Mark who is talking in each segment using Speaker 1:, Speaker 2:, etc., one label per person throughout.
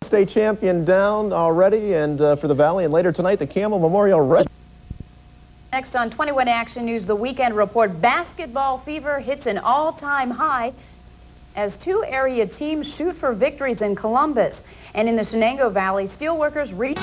Speaker 1: State champion down already, and for the Valley, and later tonight, the Camel Memorial Red.
Speaker 2: Next on 21 Action News, the weekend report, basketball fever hits an all-time high as two area teams shoot for victories in Columbus. And in the Shenango Valley, steelworkers reach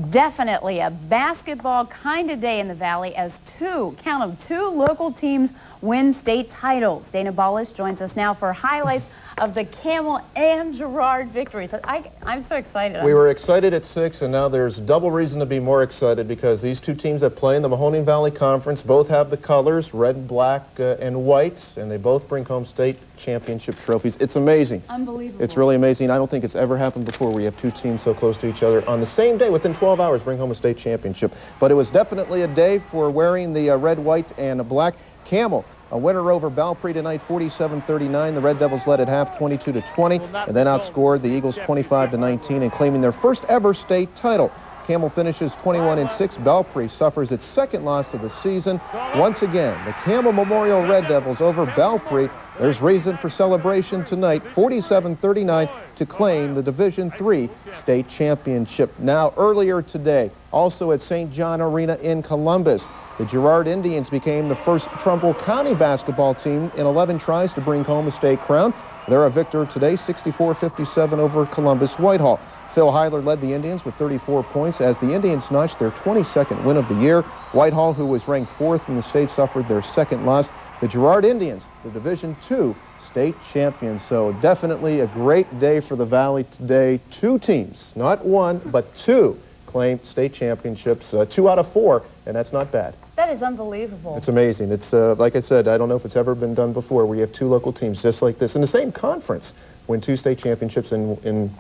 Speaker 2: definitely a basketball kind of day in the Valley as count them, two local teams win state titles. Dana Ballas joins us now for highlights of the Camel and Girard victories. I'm so excited.
Speaker 1: We were excited at 6, and now there's double reason to be more excited because these two teams that play in the Mahoning Valley Conference both have the colors, red and black and white, and they both bring home state championship trophies. It's amazing.
Speaker 2: Unbelievable.
Speaker 1: It's really amazing. I don't think it's ever happened before where you have two teams so close to each other on the same day, within 12 hours, bring home a state championship. But it was definitely a day for wearing the red, white, and black. Camel, a winner over Belpre tonight, 47-39. The Red Devils led at half, 22-20, and then outscored the Eagles 25-19 and claiming their first ever state title. Camel finishes 21-6. Belpre suffers its second loss of the season. Once again, the Camel Memorial Red Devils over Belpre. There's reason for celebration tonight, 47-39 to claim the Division III state championship. Now, earlier today, also at St. John Arena in Columbus, the Girard Indians became the first Trumbull County basketball team in 11 tries to bring home a state crown. They're a victor today, 64-57 over Columbus Whitehall. Phil Heiler led the Indians with 34 points as the Indians notched their 22nd win of the year. Whitehall, who was ranked 4th in the state, suffered their second loss. The Girard Indians, the Division II state champions. So definitely a great day for the Valley today. Two teams, not one, but two, claim state championships, 2 out of 4, and that's not bad.
Speaker 2: That is unbelievable.
Speaker 1: It's amazing. It's, like I said, I don't know if it's ever been done before where you have two local teams just like this in the same conference win 2 state championships in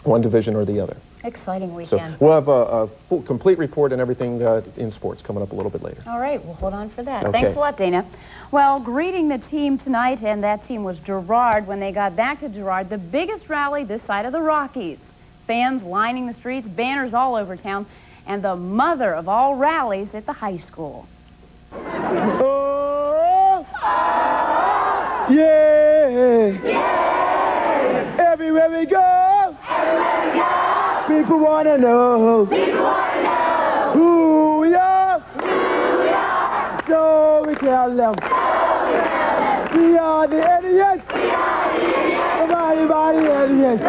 Speaker 1: one division or the other.
Speaker 2: Exciting weekend.
Speaker 1: So we'll have a full, complete report and everything in sports coming up a little bit later.
Speaker 2: All right, we'll hold on for that.
Speaker 1: Okay.
Speaker 2: Thanks a lot, Dana. Well, greeting the team tonight, and that team was Girard. When they got back to Girard, the biggest rally this side of the Rockies. Fans lining the streets, banners all over town, and the mother of all rallies at the high school.
Speaker 3: Oh! Yeah! Yeah! Everywhere we go! Everywhere we go! People wanna know! People wanna know! Who we are! Who we are! So we tell them! We are the Indians! We are the Indians! The mighty, mighty Indians!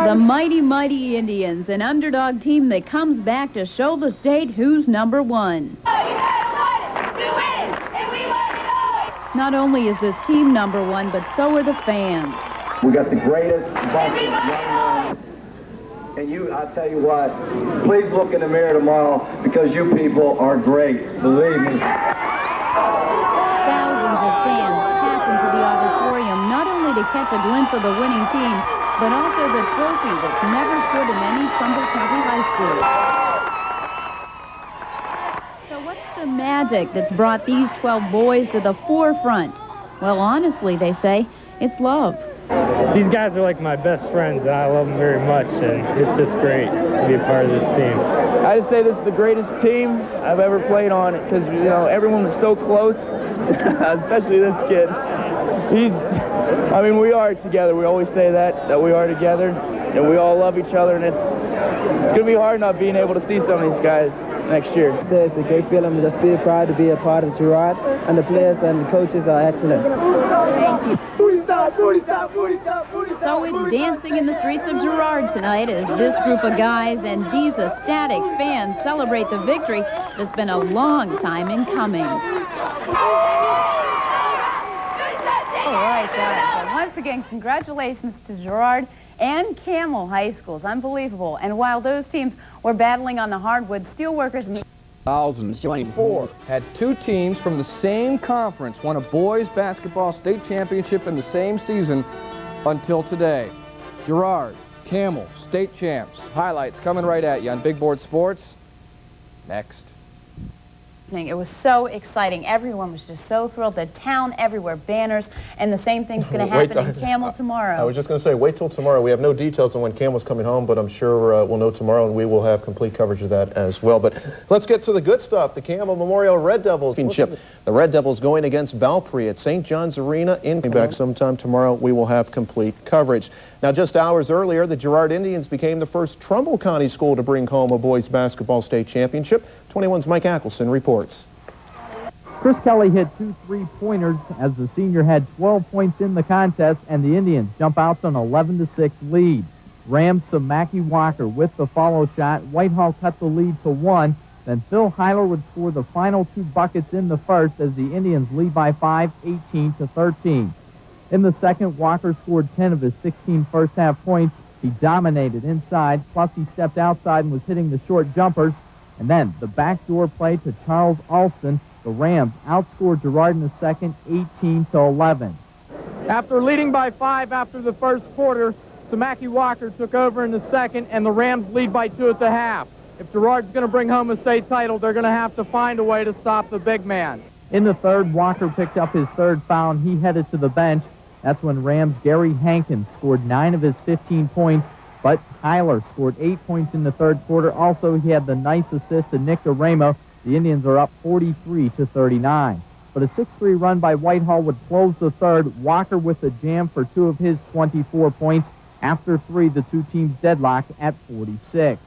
Speaker 2: The mighty, mighty Indians, an underdog team that comes back to show the state who's number one. Not only is this team number one, but so are the fans.
Speaker 3: We got the greatest bunch of young men. And I tell you what, please look in the mirror tomorrow because you people are great, believe me.
Speaker 2: Thousands of fans pack into the auditorium, not only to catch a glimpse of the winning team, but also the trophy that's never stood in any Trumbull County high school. So what's the magic that's brought these 12 boys to the forefront? Well, honestly, they say, it's love.
Speaker 4: These guys are like my best friends, and I love them very much, and it's just great to be a part of this team.
Speaker 5: I just say this is the greatest team I've ever played on because, you know, everyone was so close, especially this kid. I mean, we are together. We always say that we are together, and we all love each other, and it's going to be hard not being able to see some of these guys next year.
Speaker 6: It's a great feeling. I'm just being proud to be a part of Girard, and the players and the coaches are excellent.
Speaker 2: Thank you.
Speaker 5: Booty stop, booty stop, booty stop,
Speaker 2: So it's dancing in the streets of Girard tonight as this group of guys and these ecstatic fans celebrate the victory that's been a long time in coming. All right, guys. So once again, congratulations to Girard and Camel High Schools. Unbelievable. And while those teams were battling on the hardwood, steelworkers...
Speaker 7: Thousands joining. 4 had 2 teams from the same conference won a boys basketball state championship in the same season until today. Girard, Camel, state champs. Highlights coming right at you on Big Board Sports. Next.
Speaker 2: It was so exciting. Everyone was just so thrilled. The town everywhere, banners, and the same thing's going to happen in Camel tomorrow.
Speaker 1: I was just going to say, wait till tomorrow. We have no details on when Camel's coming home, but I'm sure we'll know tomorrow, and we will have complete coverage of that as well. But let's get to the good stuff. The Camel Memorial Red Devils championship. The Red Devils going against Valpre at St. John's Arena in back sometime tomorrow. We will have complete coverage. Now, just hours earlier, the Girard Indians became the first Trumbull County school to bring home a boys basketball state championship. 21's Mike Ackelson reports.
Speaker 8: Chris Kelly hit 2 3-pointers as the senior had 12 points in the contest, and the Indians jump out to an 11-6 lead. Rams Samaki Walker with the follow shot. Whitehall cut the lead to 1. Then Phil Heiler would score the final 2 buckets in the first as the Indians lead by 5, 18-13. In the second, Walker scored 10 of his 16 first-half points. He dominated inside, plus he stepped outside and was hitting the short jumpers. And then the backdoor play to Charles Alston. The Rams outscored Girard in the second, 18-11. After leading by 5 after the first quarter, Samaki Walker took over in the second, and the Rams lead by 2 at the half. If Girard's going to bring home a state title, they're going to have to find a way to stop the big man. In the third, Walker picked up his 3rd foul, and he headed to the bench. That's when Rams' Gary Hankins scored 9 of his 15 points, but Tyler scored 8 points in the third quarter. Also, he had the nice assist to Nick DeRamo. The Indians are up 43-39. But a 6-3 run by Whitehall would close the third. Walker with the jam for 2 of his 24 points. After 3, the two teams deadlocked at 46.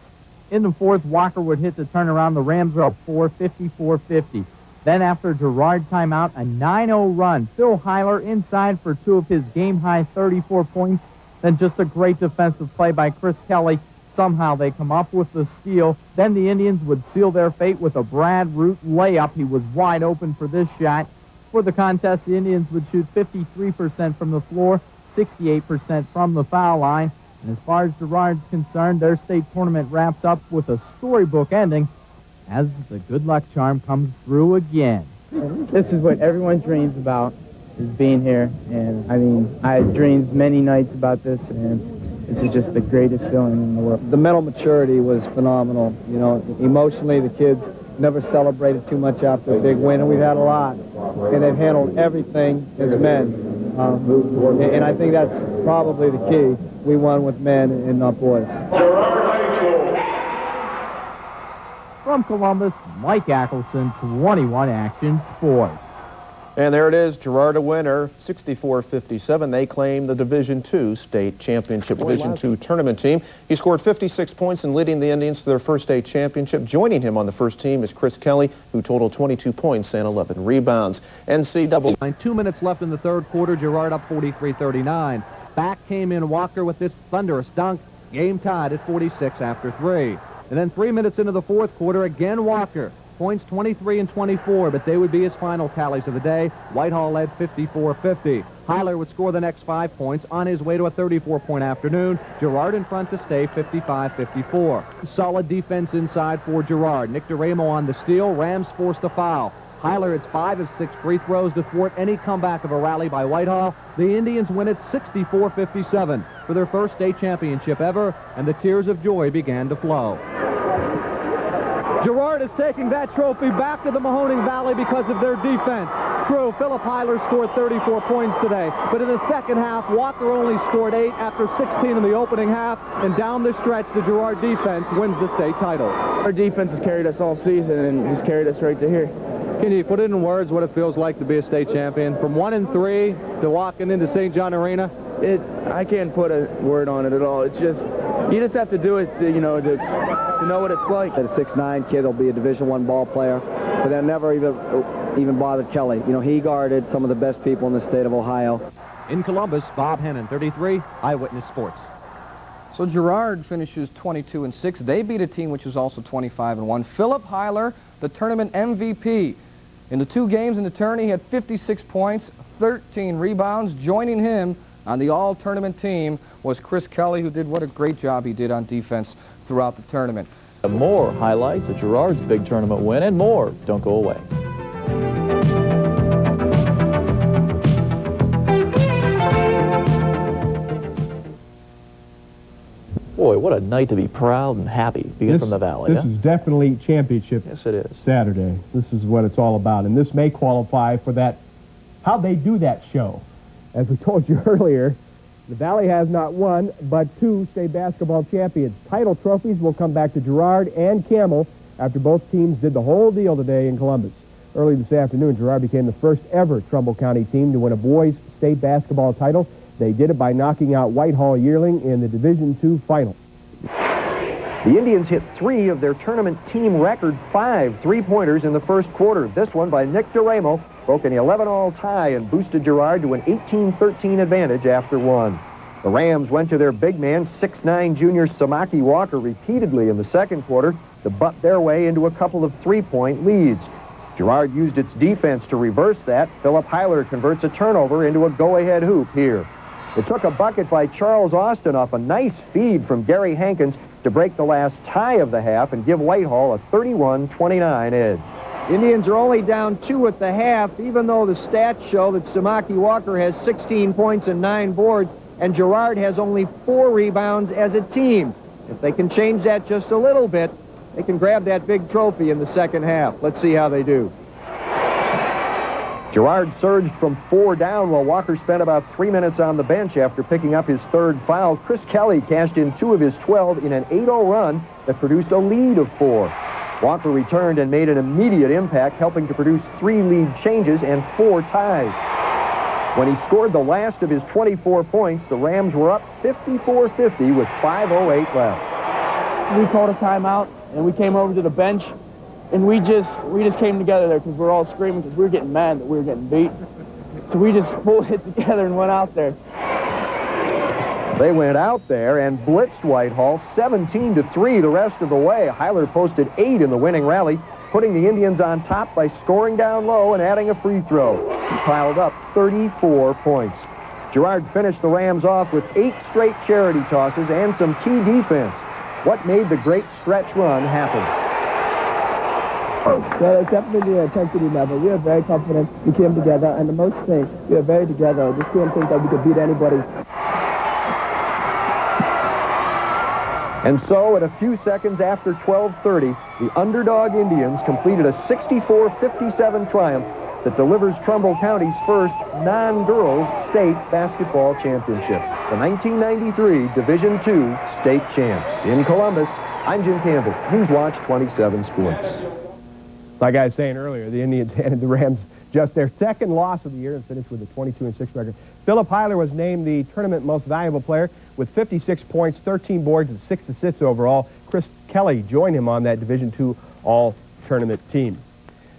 Speaker 8: In the fourth, Walker would hit the turnaround. The Rams are up 4, 54-50. Then after Girard timeout, a 9-0 run. Phil Heiler inside for 2 of his game-high 34 points. Then just a great defensive play by Chris Kelly. Somehow they come up with the steal. Then the Indians would seal their fate with a Brad Root layup. He was wide open for this shot. For the contest, the Indians would shoot 53% from the floor, 68% from the foul line. And as far as Girard's concerned, their state tournament wraps up with a storybook ending as the good luck charm comes through again.
Speaker 6: This is what everyone dreams about, is being here. And, I mean, I had dreams many nights about this, and this is just the greatest feeling in the world.
Speaker 9: The mental maturity was phenomenal. You know, emotionally, the kids never celebrated too much after a big win, and we've had a lot. And they've handled everything as men. And I think that's probably the key. We won with men and not boys.
Speaker 8: From Columbus, Mike Ackelson, 21 Action Sports.
Speaker 1: And there it is, Girard a winner, 64-57. They claim the Division II state championship. Division II tournament team. He scored 56 points in leading the Indians to their first state championship. Joining him on the first team is Chris Kelly, who totaled 22 points and 11 rebounds. NCAA.
Speaker 10: 2 minutes left in the third quarter. Girard up 43-39. Back came in Walker with this thunderous dunk. Game tied at 46 after 3. And then 3 minutes into the fourth quarter, again Walker. Points 23 and 24, but they would be his final tallies of the day. Whitehall led 54-50. Heiler would score the next 5 points on his way to a 34-point afternoon. Girard in front to stay 55-54. Solid defense inside for Girard. Nick DeRamo on the steal. Rams forced a foul. Heiler hits 5 of 6 free throws to thwart any comeback of a rally by Whitehall. The Indians win it 64-57 for their first state championship ever, and the tears of joy began to flow. Girard is taking that trophy back to the Mahoning Valley because of their defense. True, Philip Heiler scored 34 points today, but in the second half, Walker only scored 8 after 16 in the opening half, and down the stretch, the Girard defense wins the state title.
Speaker 5: Our defense has carried us all season, and has carried us right to here.
Speaker 10: Can you put it in words what it feels like to be a state champion? From 1-3 to walking into St. John Arena?
Speaker 5: I can't put a word on it at all. It's just, you just have to do it to know what it's like.
Speaker 9: A 6'9" kid will be a Division I ball player, but that never even bothered Kelly. You know, he guarded some of the best people in the state of Ohio.
Speaker 10: In Columbus, Bob Hennon, 33, Eyewitness Sports.
Speaker 7: So Girard finishes 22-6. They beat a team which was also 25-1. Philip Heiler, the tournament MVP. In the 2 games in the tourney, he had 56 points, 13 rebounds. Joining him on the all-tournament team was Chris Kelly, who did what a great job he did on defense throughout the tournament.
Speaker 11: More highlights of Girard's big tournament win and more. Don't go away. Boy, what a night to be proud and happy being from the Valley.
Speaker 12: This is definitely championship.
Speaker 11: Yes, it is.
Speaker 12: Saturday. This is what it's all about. And this may qualify for that, how they do that show. As we told you earlier, the Valley has not one, but 2 state basketball champions. Title trophies will come back to Girard and Camel after both teams did the whole deal today in Columbus. Early this afternoon, Girard became the first ever Trumbull County team to win a boys state basketball title. They did it by knocking out Whitehall Yearling in the Division II final.
Speaker 13: The Indians hit 3 of their tournament team record 5 three-pointers in the first quarter. This one by Nick DeRamo broke an 11-all tie and boosted Girard to an 18-13 advantage after 1. The Rams went to their big man, 6'9" junior Samaki Walker, repeatedly in the second quarter to butt their way into a couple of three-point leads. Girard used its defense to reverse that. Philip Heiler converts a turnover into a go-ahead hoop here. It took a bucket by Charles Austin off a nice feed from Gary Hankins to break the last tie of the half and give Whitehall a 31-29 edge.
Speaker 9: Indians are only down 2 at the half, even though the stats show that Samaki Walker has 16 points and 9 boards, and Girard has only 4 rebounds as a team. If they can change that just a little bit, they can grab that big trophy in the second half. Let's see how they do.
Speaker 13: Girard surged from 4 down while Walker spent about 3 minutes on the bench after picking up his 3rd foul. Chris Kelly cashed in 2 of his 12 in an 8-0 run that produced a lead of 4. Walker returned and made an immediate impact, helping to produce 3 lead changes and 4 ties. When he scored the last of his 24 points, the Rams were up 54-50 with 5:08 left.
Speaker 5: We called a timeout, and we came over to the bench, and we just came together there because we were all screaming because we were getting mad that we were getting beat. So we just pulled it together and went out there.
Speaker 13: They went out there and blitzed Whitehall 17-3 the rest of the way. Heiler posted 8 in the winning rally, putting the Indians on top by scoring down low and adding a free throw. He piled up 34 points. Girard finished the Rams off with 8 straight charity tosses and some key defense. What made the great stretch run happen?
Speaker 6: Well, it's definitely the intensity level. We are very confident. We came together, and the most thing, we are very together. This team thinks that we could beat anybody.
Speaker 13: And so, at a few seconds after 12:30, the underdog Indians completed a 64-57 triumph that delivers Trumbull County's first non-girls state basketball championship. The 1993 Division II state champs. In Columbus, I'm Jim Campbell, Newswatch 27 Sports.
Speaker 12: Like I was saying earlier, the Indians handed the Rams just their 2nd loss of the year and finished with a 22-6 record. Philip Heiler was named the tournament most valuable player with 56 points, 13 boards, and 6 assists overall. Chris Kelly joined him on that Division II all-tournament team.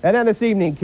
Speaker 12: And then this evening...